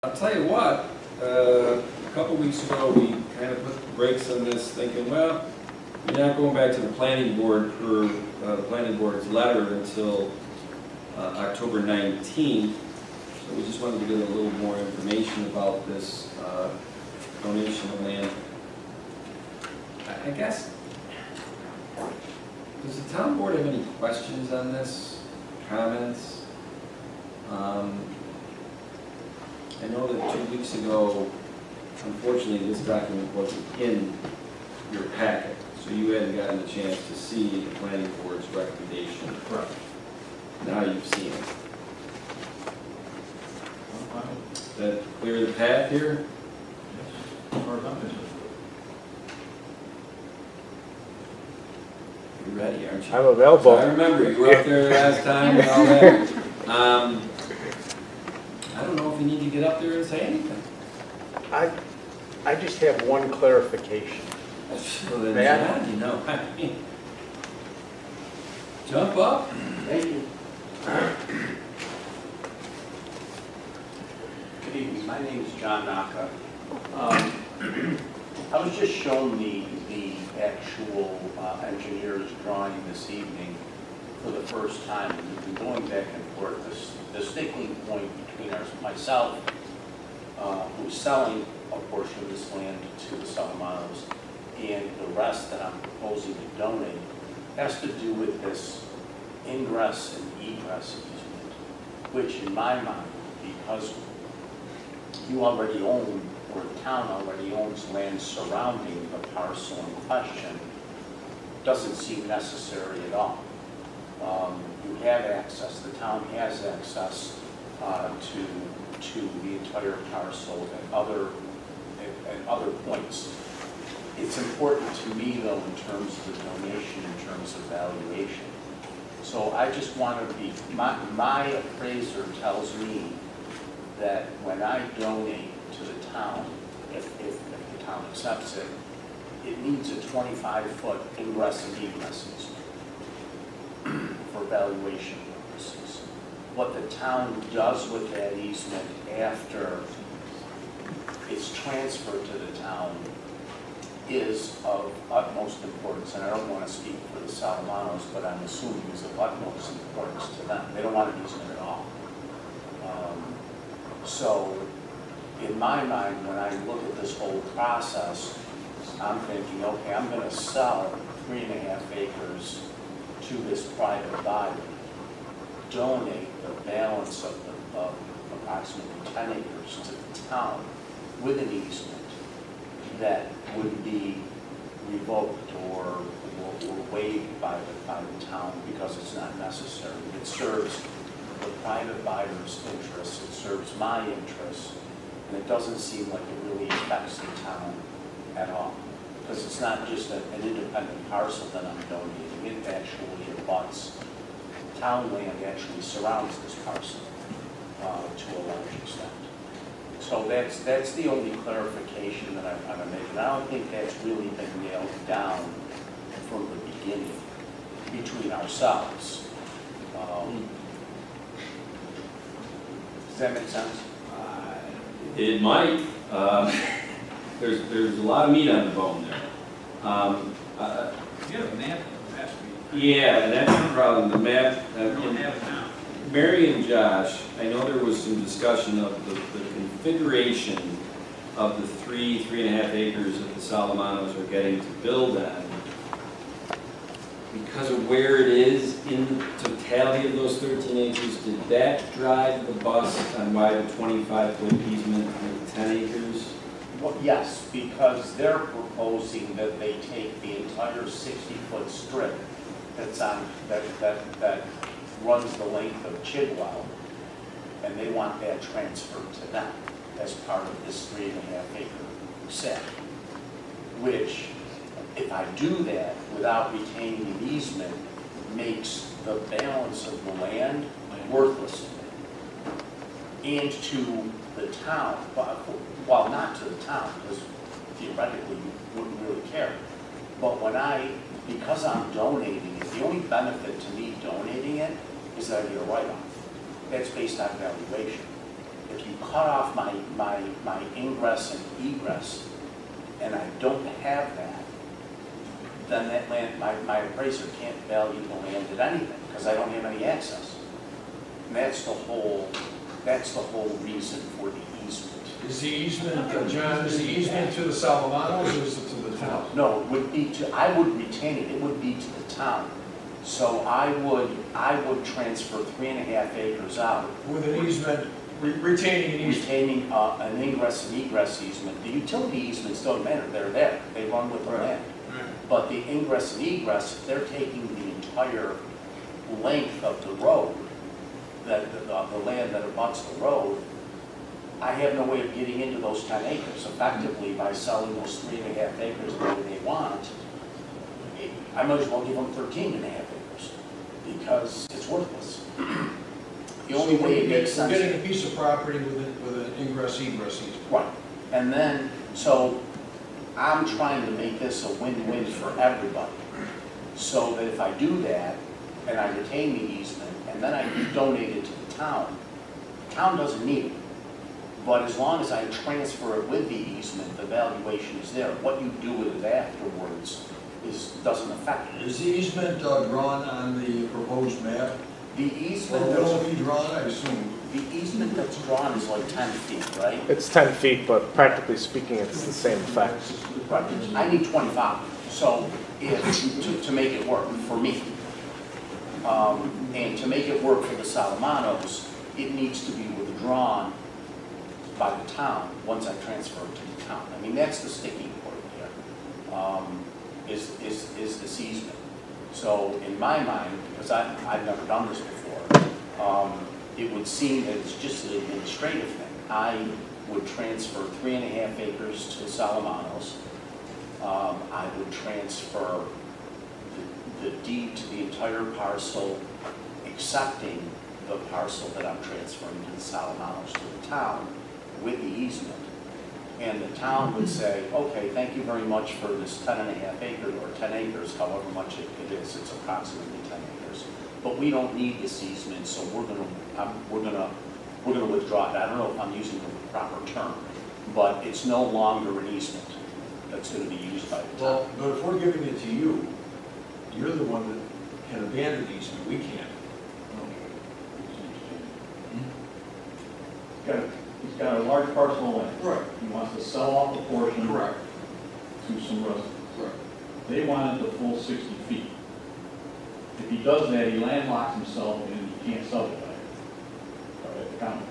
I'll tell you what, a couple weeks ago, we kind of put the brakes on this thinking, well, you're not going back to the planning board for the planning board's letter until October 19th. So we just wanted to get a little more information about this donation of land. I guess, does the town board have any questions on this, comments? I know that 2 weeks ago, unfortunately, this document wasn't in your packet, so you hadn't gotten a chance to see the planning board's recommendation. Correct. Now you've seen it. Does that clear the path here? As far as I'm concerned. You're ready, aren't you? I'm available. So I remember you were up there last time and all that. I don't know if you need to get up there and say anything. I just have one clarification. Well, then, May I? yeah, you know, I mean, jump up. Thank you. Good evening, my name is John Naka. I was just shown the actual engineer's drawing this evening for the first time. We've been going back and forth. The sticking point between myself, who's selling a portion of this land to the Salamanos, and the rest that I'm proposing to donate, has to do with this ingress and egress easement, which in my mind, because you already own, or the town already owns land surrounding the parcel in question, doesn't seem necessary at all. You have access, the town has access to the entire parcel at other points. It's important to me, though, in terms of the donation, in terms of valuation. So I just want to be, my appraiser tells me that when I donate to the town, if the town accepts it, it needs a 25-foot ingress and egress easement for valuation purposes. What the town does with that easement after it's transferred to the town is of utmost importance, and I don't want to speak for the Salamanos, but I'm assuming is of utmost importance to them. They don't want an easement at all. So, in my mind, when I look at this whole process, I'm thinking, okay, I'm going to sell 3.5 acres to this private buyer, donate the balance of approximately 10 acres to the town with an easement that would be revoked or waived by the town because it's not necessary. It serves the private buyer's interests, it serves my interests, and it doesn't seem like it really affects the town at all. Because it's not just an independent parcel that I'm donating, it actually abuts town land, actually surrounds this parcel to a large extent. So that's the only clarification that I'm going to make. And I don't think that's really been nailed down from the beginning between ourselves. Does that make sense? It might. There's a lot of meat on the bone there. You have a map of that street. Yeah, that's the problem. The map. You don't have it now. Mary and Josh, I know there was some discussion of the configuration of the 3.5 acres that the Salamanos are getting to build on. Because of where it is in the totality of those 13 acres, did that drive the bus on why the 25-foot easement with 10 acres? Well, yes, because they're proposing that they take the entire 60-foot strip that's on that runs the length of Chidwell, and they want that transferred to them as part of this 3.5 acre set. Which, if I do that without retaining an easement, makes the balance of the land worthless to me. And to the town, well, not to the town, because theoretically you wouldn't really care. But because I'm donating it, the only benefit to me donating it is that I get a write-off. That's based on valuation. if you cut off my ingress and egress, and I don't have that, then that land, my appraiser can't value the land at anything, because I don't have any access. And that's the whole reason for the easement. Is the easement, John, is the easement to the Salvamanos or is it to the town? No, it would be to, I would retain it, it would be to the town. So I would transfer 3.5 acres out, With an easement, retaining an easement? retaining an ingress and egress easement. The utility easements don't matter, they're there, they run with the Right. land. But the ingress and egress, if they're taking the entire length of the road, the land that abuts the road, I have no way of getting into those 10 acres. Effectively, by selling those 3.5 acres the way they want, I might as well give them 13.5 acres, because it's worthless. The only way it makes sense. We're getting a piece of property with an ingress egress easement. Right, and then, so I'm trying to make this a win-win for everybody. So that if I do that, and I retain the easement, and then I donate it to the town doesn't need it. But as long as I transfer it with the easement, the valuation is there. What you do with it afterwards doesn't affect it. Is the easement drawn on the proposed map? The Or easement will that's, it be drawn, I assume? the easement that's drawn is like 10 feet, right? It's 10 feet, but practically speaking, it's the same effect. Right. I need 25, so to make it work for me. And to make it work for the Salamanos, it needs to be withdrawn by the town once I transfer it to the town. I mean, that's the sticking point here, is this easement. So in my mind, because I've never done this before, it would seem that it's just an administrative thing. I would transfer 3.5 acres to the Salamanos. I would transfer the deed to the entire parcel, accepting the parcel that I'm transferring to the Salamanos to the town with the easement. And the town would say, okay, thank you very much for this 10.5 acres, or 10 acres, however much it is, it's approximately 10 acres. But we don't need this easement, so we're gonna withdraw it. I don't know if I'm using the proper term, but it's no longer an easement that's gonna be used by the town. Well, but if we're giving it to you, you're the one that can abandon the easement, we can't. He's got a large parcel of land. Right. He wants to sell off a portion Correct. to some residents. Right. They wanted the full 60 feet. If he does that, he landlocks himself and he can't subdivide it. At the county.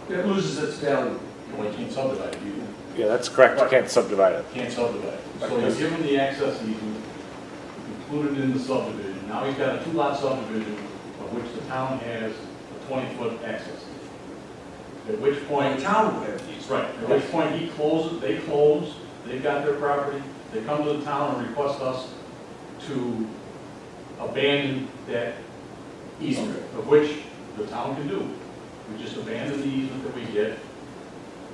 It loses its value. Well, he can't subdivide it either. Yeah, that's correct. You can't subdivide it. Can't subdivide it. So you give him the access easement, included in the subdivision. Now he's got a 2-lot subdivision of which the town has a 20-foot access. At which The point, town would have these. right, at which point he closes, they close, they've got their property, they come to the town and request us to abandon that easement, of which the town can do. We just abandon the easement that we get.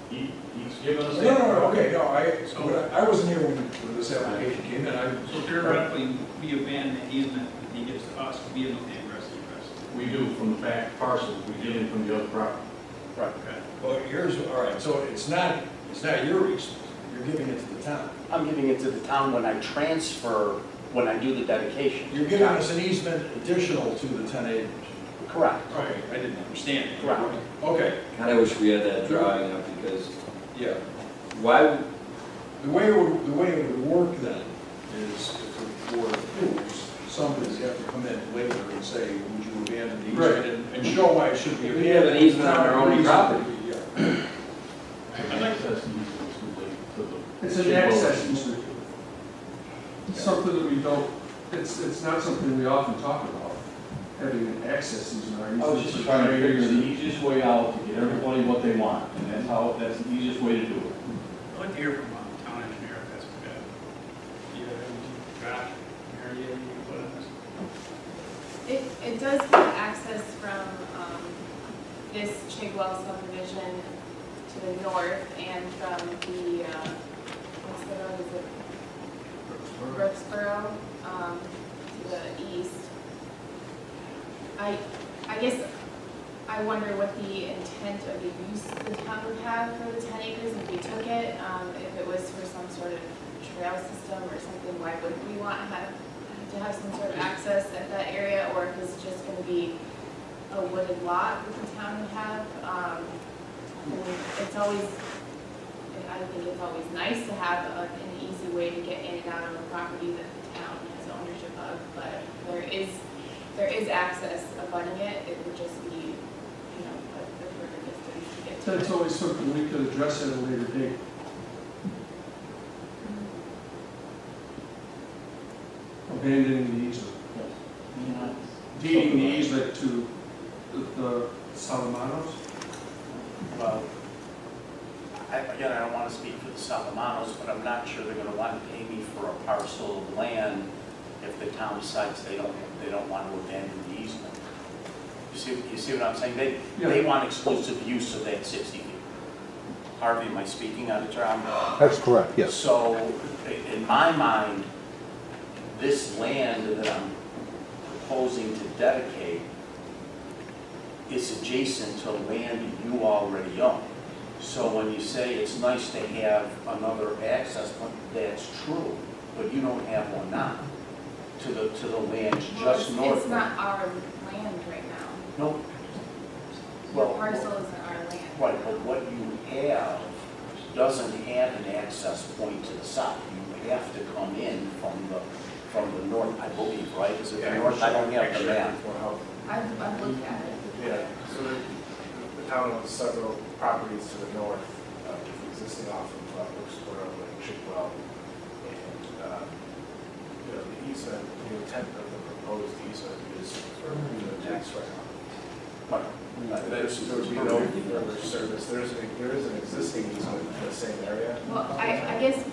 He's given us. Okay, no, I wasn't here when this application came in, So theoretically, we abandon the easement that he gives to us, we have no ingress and egress. We do from the back parcels, we get in from the other property. Right. Okay. well, here's, all right, so it's not your easement, you're giving it to the town. I'm giving it to the town when I transfer, when I do the dedication. You're giving us an easement additional to the 10 acres. Correct. Okay. I didn't understand. Correct. Okay, Kind of wish we had that drawing up, because yeah. why, The way it would work then is if the board approves, somebody's got to come in later and say, would you abandon the easement? And show why it should be abandoned. we have an easement on our own property. Yeah. Access easement to the. It's an access easement. It's something that we don't, it's not something we often talk about, having an access easement. I was just trying to figure the easiest way out to get everybody what they want, and that's the easiest way to do it. I'd like to hear from town engineer if that's okay. You have any, Josh, Mary, you have any input on this? It does give access from this Chigwell subdivision to the north and from the, what's the road, is it? Brooksboro, to the east. I guess I I wonder what the intent of the use the town would have for the 10 acres if we took it. If it was for some sort of trail system or something, why would we want to have some sort of access at that area? Or if it's just going to be a wooded lot that the town would have. I mean, it's always, I think it's always nice to have an easy way to get in and out of a property that the town has ownership of, but there is access abutting it. It would just be, you know, a further distance to get to it. That's always something we could address at a later date. Abandoning the easement. Deeding the easement to the Salamanos. Well, again, I don't want to speak for the Salamanos, but I'm not sure they're going to want to pay me for a parcel of land if the town decides they don't want to abandon the easement. You see what I'm saying? They want exclusive use of that 60 feet. Harvey, am I speaking out of turn? That's correct, yes. So, in my mind, this land that I'm proposing to dedicate is adjacent to land you already own. So when you say it's nice to have another access point, that's true, but you don't have one now to the land just north. It's not our land right now. No. Your Well, parcel isn't our land. right, but what you have doesn't have an access point to the south. You have to come in from the north, I believe, right? Is it the north? I don't have the map. I've looked at it. Yeah, so the town owns several properties to the north of the existing off of Brooks Road and Chickwell. And, the easement, the intent of the proposed easement is for the tax write-off. There would be no further service. There is an existing easement in the same area. Well, I guess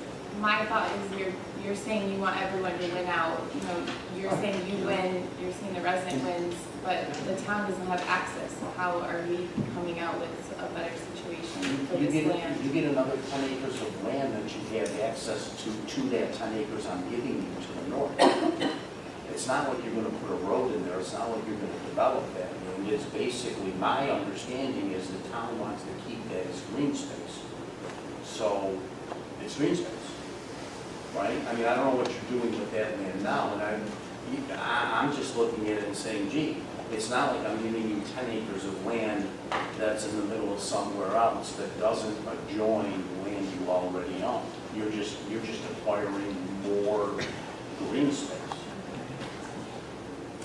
my thought is you're saying you want everyone to win out. You know, you're saying you win, you're saying the resident wins, but the town doesn't have access. So how are we coming out with a better situation for this land? You get another 10 acres of land that you have access to that 10 acres I'm giving you to the north. It's not like you're going to put a road in there. It's not like you're going to develop that. I mean, it's basically, my understanding is the town wants to keep that as green space. So it's green space, right? I mean, I don't know what you're doing with that land now, and I'm just looking at it and saying, gee, it's not like I'm giving you 10 acres of land that's in the middle of somewhere else that doesn't adjoin land you already own. You're just acquiring more green space.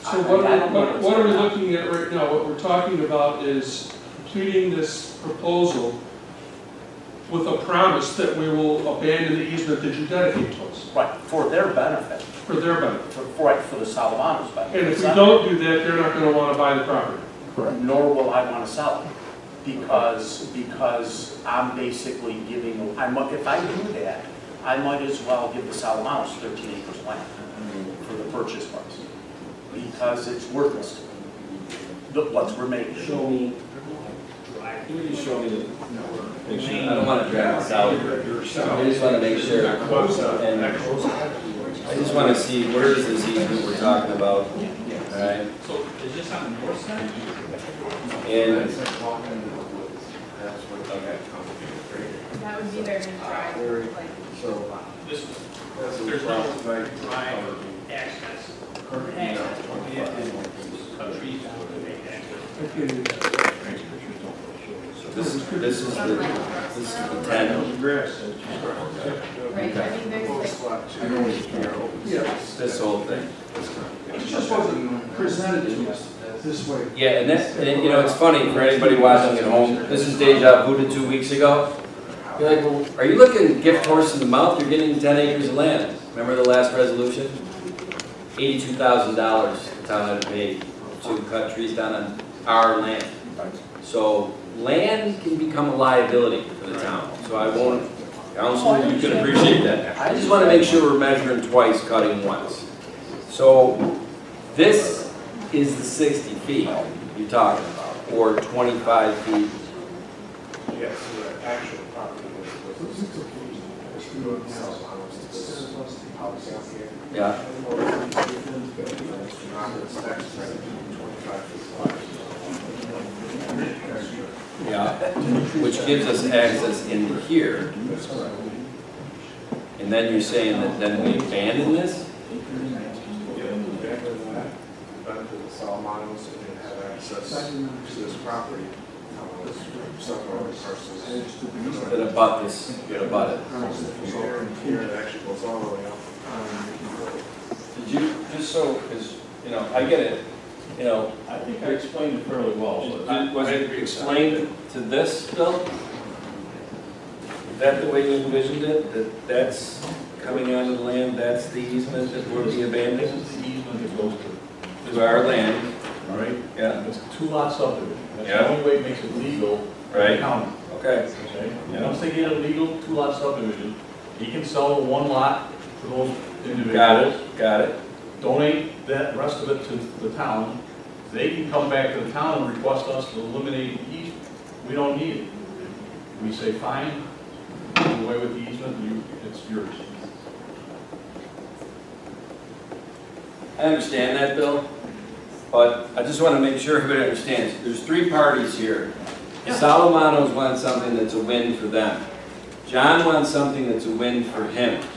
So what are we looking at right now? What we're talking about is completing this proposal with a promise that we will abandon the easement that you dedicate to us. Right, for their benefit. For their benefit. For the Salamanos' benefit. And if we don't do that, they're not going to want to buy the property. Correct. Nor will I want to sell it, because I'm basically giving, if I do that, I might as well give the Salamanos 13 acres of land for the purchase price, because it's worthless to me. What's remaining. Show me. Can you show me the picture? I don't want to drag this out. I just want to make sure. And I just want to see where is this easement we're talking about. All right. So is this on the north side? And That would be their new drive. Like, This, there's no drive access. We have to cut trees down to make access. this is the 10. right, I mean, there's like, This whole thing. It just wasn't presented to us this way. Yeah, and it's funny for anybody watching at home. This is deja vu to 2 weeks ago. You're like, well, are you looking gift horse in the mouth? You're getting 10 acres of land. Remember the last resolution? $82,000 the town had to pay to cut trees down on our land. So land can become a liability for the town. So I won't, council, you can appreciate that. I just want to make sure we're measuring twice, cutting once. So this is the 60 feet you're talking about, or 25 feet. Yes, the actual property was Yeah. Yeah, which gives us access into here. That's correct. And then you're saying that then we abandon this? Yeah, abandon that, back to the Salamanos, and then have access to this property. Several other parcels. That abut this, that abut it. From here and here, it actually goes all the way up. Did you, just so, because, you know, I get it, you know, I think I explained it fairly well, but was it explained to this, Bill? Is that the way you envisioned it, that that's coming onto the land, that's the easement that we're being this abandoned? is the easement that goes To our land, all right? yeah, It's a two-lot subdivision. That's Yeah. the only way it makes it legal for the Right. county, okay, okay? Yeah. Once they get a legal two-lot subdivision, he can sell one lot to those individuals. got it, Donate that rest of it to the town. They can come back to the town and request us to eliminate the easement. We don't need it. We say, fine, do away with the easement, it's yours. I understand that, Bill, but I just want to make sure everybody understands, there's three parties here. Solomonos want something that's a win for them. John wants something that's a win for him. To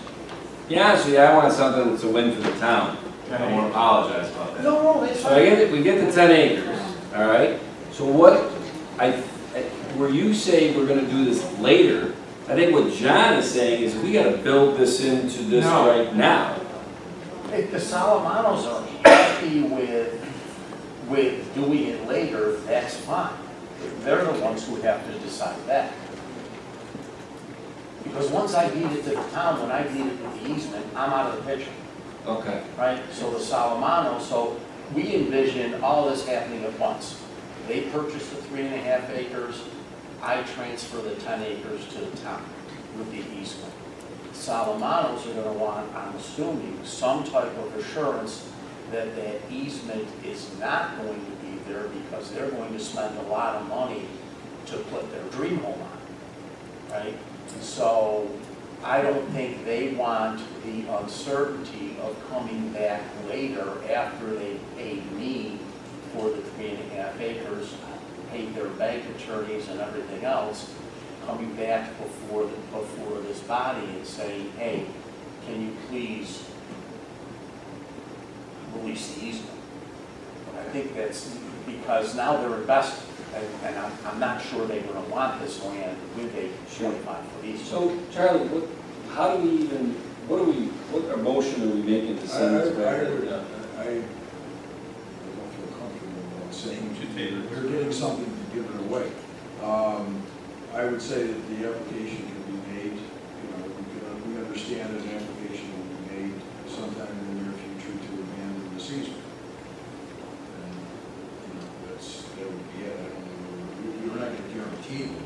be honest with you, I want something that's a win for the town. I want to apologize about that. No, it's So we get the 10 acres, all right? So what, where you say we're gonna do this later, I think what John is saying is we gotta build this into this No. right now. If the Salamanos are happy with doing it later, that's fine. They're the ones who have to decide that. Because once I deed it to the town, when I deeded the easement, I'm out of the picture, Okay. right? So the Salamanos, so we envision all this happening at once. They purchase the 3.5 acres, I transfer the 10 acres to the town with the easement. Salamanos are gonna want, I'm assuming, some type of assurance that that easement is not going to be there because they're going to spend a lot of money to put their dream home on, right? So I don't think they want the uncertainty of coming back later after they paid me for the 3.5 acres, paid their bank attorneys and everything else, coming back before this body and saying, hey, can you please release the easement? I think that's because now they're invested, and I'm not sure they're going to want this land with a 25-foot easement. So, Charlie, how do we even, what motion are we making to send this back? I don't feel comfortable saying we're getting something to give it away. I would say that the application can be made, we understand that an application will be made sometime in the near future to abandon the easement. And, that would be it. I don't know, we're not going to guarantee that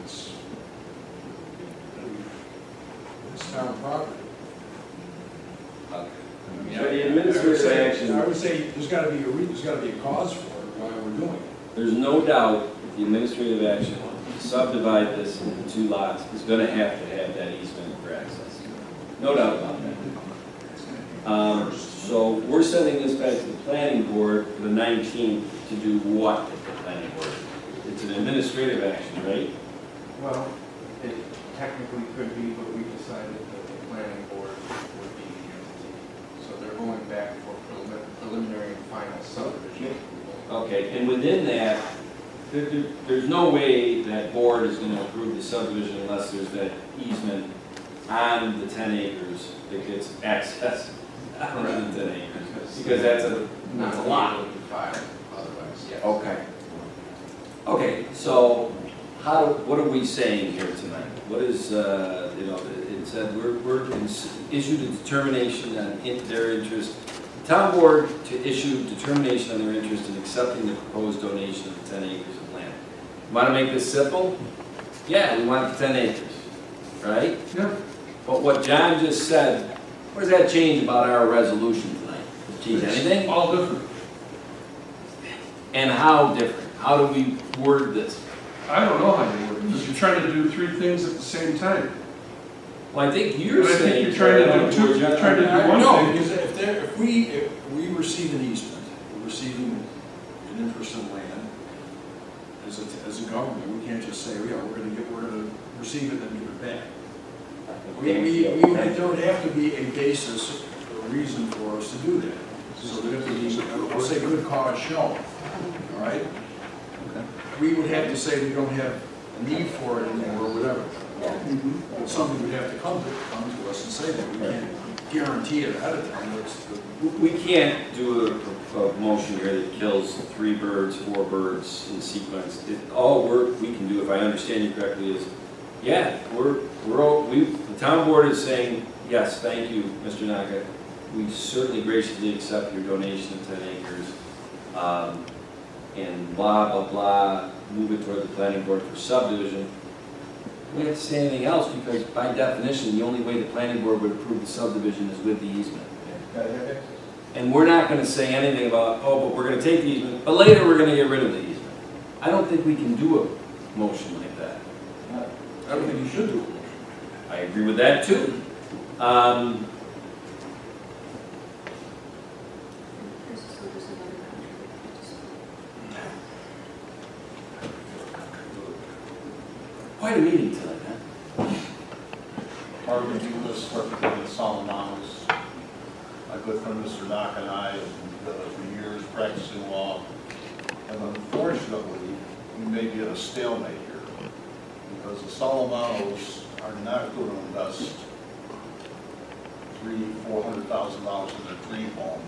it's town property. So the administrative action, I would say there's got to be a cause for it, why we're doing it. there's no doubt that the administrative action to subdivide this into 2 lots is gonna have to have that easement for access. No doubt about that. So we're sending this back to the planning board for the 19th to do what at the planning board? It's an administrative action, right? Well, it technically could be, but we decided that the planning board would be the entity. So they're going back for preliminary and final subdivision approval. Okay, and within that, there's no way that board is gonna approve the subdivision unless there's that easement on the 10 acres that gets access around the 10 acres. Because that's a lot. Not filed otherwise, yes. Okay. Okay, so what are we saying here tonight? What is, it said we're issued a determination on their interest. Town board to issue determination on their interest in accepting the proposed donation of 10 acres of land. Want to make this simple? Yeah, we want the 10 acres, right? Yeah. But what John just said, what does that change about our resolution tonight? Change anything? All different. And how different? How do we word this? I don't know how you work, because you're trying to do 3 things at the same time. Well, I think you're I think saying. you're trying to do 2, you're trying to do one No, thing. because if we receive an easement, we're receiving an interest in land, as a government. We can't just say, yeah, we're gonna receive it and then give it back. There would have to be a basis, a reason for us to do that. So there would be, I'll say, good cause shown, all right? We would have to say we don't have a need for it anymore, or whatever. But somebody would have to come to us and say that. We can't guarantee it ahead of time. We can't do a motion here that kills 3 birds, 4 birds in sequence. All we can do, if I understand you correctly, is, yeah, the town board is saying, yes, thank you, Mr. Naka. We certainly graciously accept your donation of 10 acres. And blah, blah, blah, move it toward the planning board for subdivision. We don't have to say anything else, because by definition, the only way the planning board would approve the subdivision is with the easement. And we're not gonna say anything about, oh, but we're gonna take the easement, but later we're gonna get rid of the easement. I don't think we can do a motion like that. I don't think you should do it. I agree with that too. Quite a meeting tonight, huh? Marvin Dumas, representing Solomon's. My good friend Mr. Knock and I have been for years practicing law. And unfortunately, we may be at a stalemate here because the Solomonos are not going to invest $300,000-400,000 in their dream home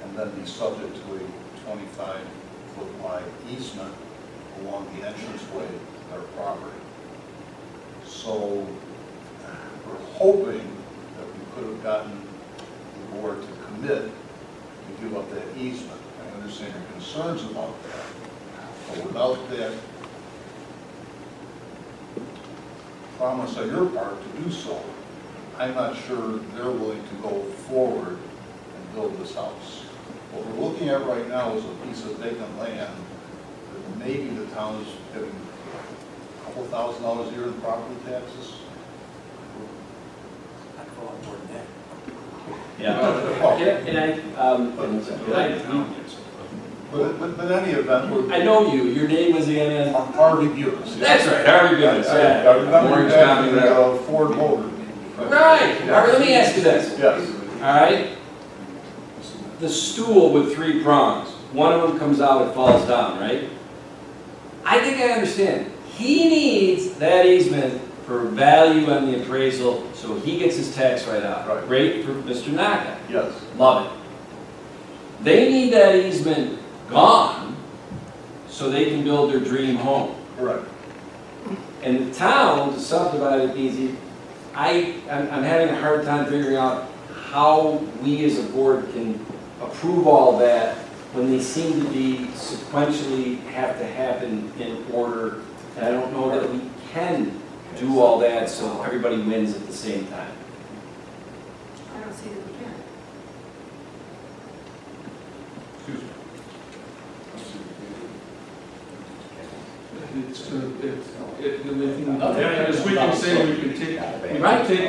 and then be subject to a 25-foot wide easement along the entranceway of their property. So we're hoping that we could have gotten the board to commit to give up that easement. I understand your concerns about that, but without that promise on your part to do so, I'm not sure they're willing to go forward and build this house. What we're looking at right now is a piece of vacant land that maybe the town is getting $2,000 a year in property taxes. Yeah, But in any event, I know you. Your name was again. Harvey Buick. That's right, Harvey Buick. I remember Orange back County in there. Ford Motor. Right. Harvey, let me ask you this. Yes. All right. The stool with 3 prongs. One of them comes out and falls down, right? I think I understand. He needs that easement for value on the appraisal, so he gets his tax write-off. Right. Great for Mr. Naka. Yes. Love it. They need that easement gone so they can build their dream home. Correct. And the town, to subdivide it easy, I'm having a hard time figuring out how we as a board can approve all that when they seem to be sequentially have to happen in order. And I don't know that we can do all that so everybody wins at the same time. I don't see that we can. Excuse me. As we can say, we can take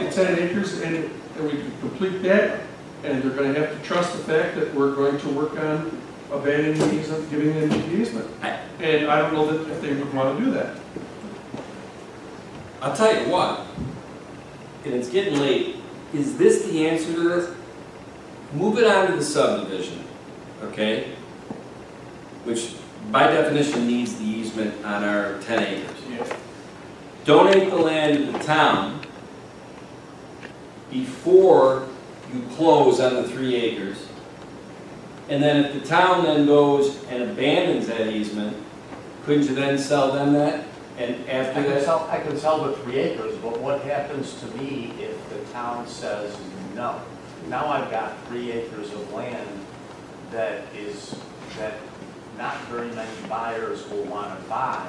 the 10 acres and we can complete that, and they're gonna have to trust the fact that we're going to work on abandoning the easement, giving them the easement. And I don't know that if they would wanna do that. I'll tell you what, and it's getting late, is this the answer to this? Move it on to the subdivision, okay? Which by definition needs the easement on our 10 acres. Yeah. Donate the land to the town before you close on the 3 acres. And then if the town then goes and abandons that easement, couldn't you then sell them that? And after that? I can sell the 3 acres, but what happens to me if the town says no? Now I've got 3 acres of land that not very many buyers will want to buy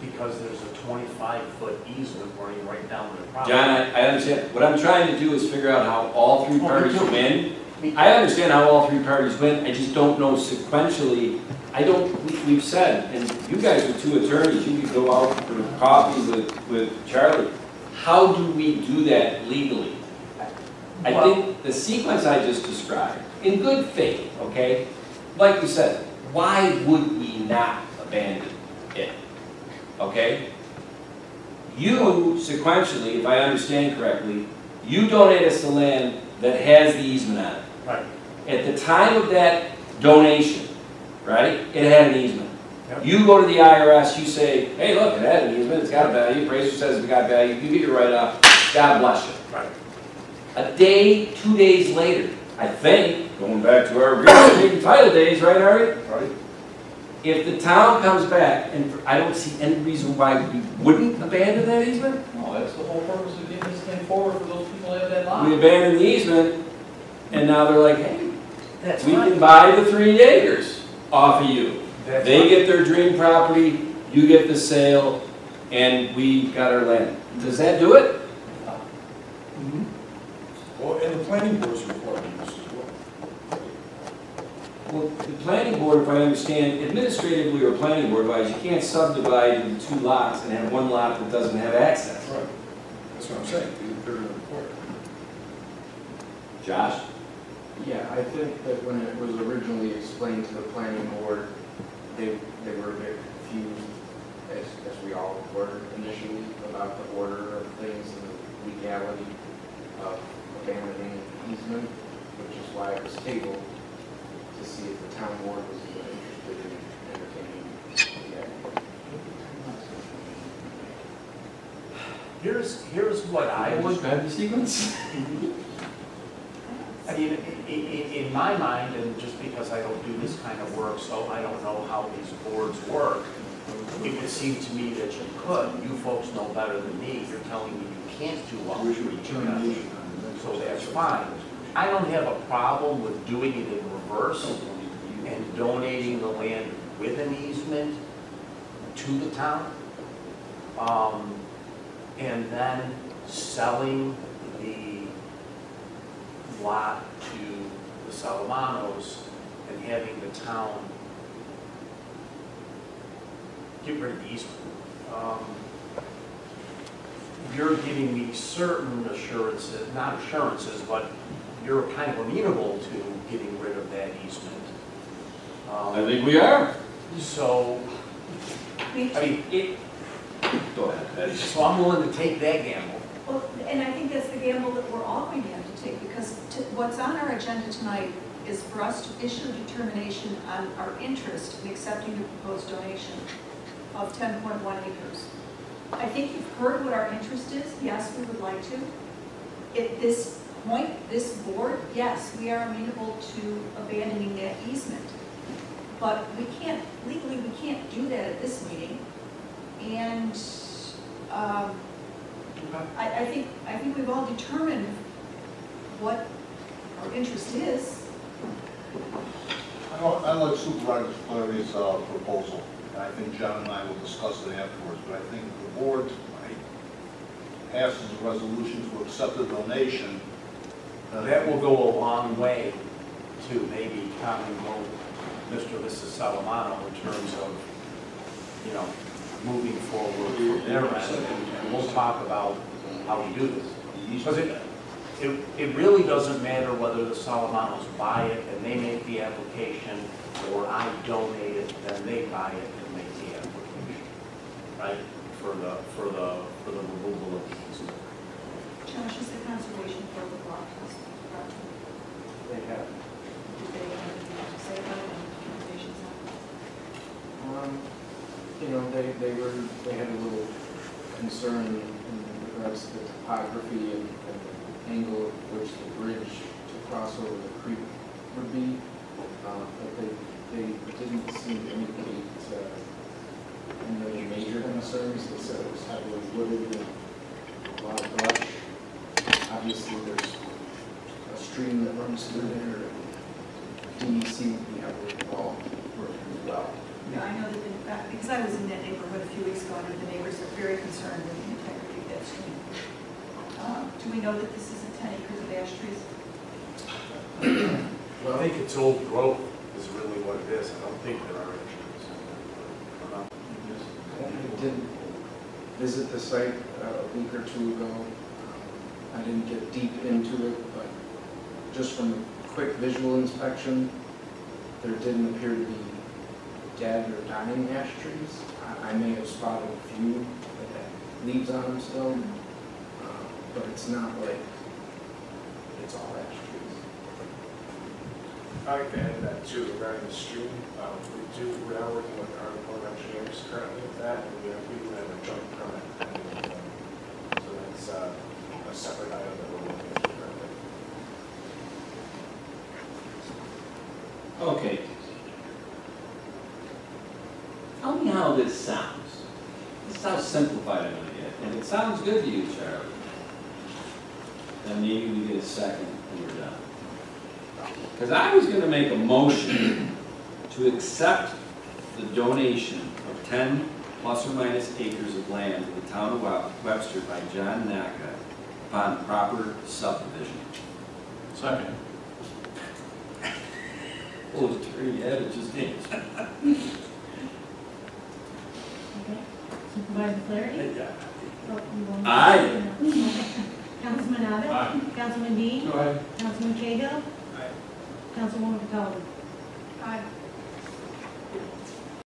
because there's a 25-foot easement running right down the property. John, I understand. What I'm trying to do is figure out how all 3 parties win. I understand how all 3 parties win, I just don't know sequentially. We've said, and you guys are 2 attorneys, you could go out for coffee with Charlie. How do we do that legally? I think the sequence I just described, in good faith, okay? Like we said, why would we not abandon okay? You sequentially, if I understand correctly, you donate us the land that has the easement on it. Right. At the time of that donation, right, it had an easement. Yep. You go to the IRS, you say, hey, look, it had an easement, it's got a value, appraiser says it's got value, you get your write-off, God bless you. Right. A day, 2 days later, I think, going back to our real estate and title days, right, Harry? Right? If the town comes back, and I don't see any reason why we wouldn't abandon that easement, No, that's the whole purpose of getting this thing forward for those people that have that lot. we abandon the easement, and now they're like, hey, That's we fine. can buy the 3 acres off of you. That's They fine. get their dream property, you get the sale, and we got our land. Does that do it? Well, and the planning board's requiring this as well. Well, the planning board, if I understand, administratively or planning board wise, you can't subdivide into 2 lots and have 1 lot that doesn't have access. Right. That's what I'm saying, they're required. Josh? Yeah, I think that when it was originally explained to the planning board, they were a bit confused, as we all were initially, about the order of things and the legality of abandoning an easement, which is why it was tabled, to see if the town board was interested in entertaining the idea. Here's what I would, the sequence? I mean, in my mind, and just because I don't do this kind of work, so I don't know how these boards work, it would seem to me that you could. You folks know better than me. You're telling me you can't do all three together, so that's fine. I don't have a problem with doing it in reverse and donating the land with an easement to the town. And then selling the lot to the Salamanos and having the town get rid of the easement. You're giving me certain assurances, not assurances, but you're kind of amenable to getting rid of that easement. I think we are. So, I mean, Go ahead. so I'm willing to take that gamble. Well, and I think that's the gamble that we're all going to have to take, because what's on our agenda tonight is for us to issue a determination on our interest in accepting the proposed donation of 10.1 acres. I think you've heard what our interest is. Yes, we would like to. At this point, this board, yes, we are amenable to abandoning that easement. But we can't, legally, we can't do that at this meeting. And I think we've all determined what our interest is. I like Supervisor Flurry's proposal, and I think John and I will discuss it afterwards, but I think the board passes a resolution to accept the donation. That will go a long way to maybe calming Mr. and Mrs. Salamano in terms of, you know, moving forward from their end, and we'll talk about how we do this. Because it really doesn't matter whether the Salamanos buy it and they make the application, or I donate it, then they buy it and make the application, right? For the removal of the easement. Josh, is the conservation for the block house project? They have. Did they have anything to say about it on the communication side? You know, they had a little concern in regards to the topography and the angle at which the bridge to cross over the creek would be, but they didn't seem to indicate any major concerns. They said it was heavily wooded and a lot of brush. Obviously, there's a stream that runs through there, and DEC would be heavily involved as well. Yeah, I know that, because I was in that neighborhood a few weeks ago, and the neighbors are very concerned with the integrity of that stream. Do we know that this isn't 10 acres of ash trees? Well, I think it's old growth is really what it is. I don't think there are I did visit the site a week or two ago. I didn't get deep into it, but just from a quick visual inspection, there didn't appear to be dead or dying ash trees. I may have spotted a few that had leaves on them still, but it's not like it's all ash trees. I like to add that too, regarding the stream. We are working with our Corps of Engineers currently with that, and we do have a joint permit. So that's a separate item that we're looking at currently. Okay. Tell me how this sounds. This is how simplified I'm gonna get. If it sounds good to you, Charlie, then maybe we get a second and we're done. Because I was gonna make a motion to accept the donation of 10 plus or minus acres of land to the town of Webster by John Naka upon proper subdivision. Second. Oh, the attorney had it just did. Okay. Supervisor Flaherty? Aye. Councilman Abbott? Aye. Councilman Dean? Aye. Councilman Cahill? Aye. Councilwoman Cattolik? Aye.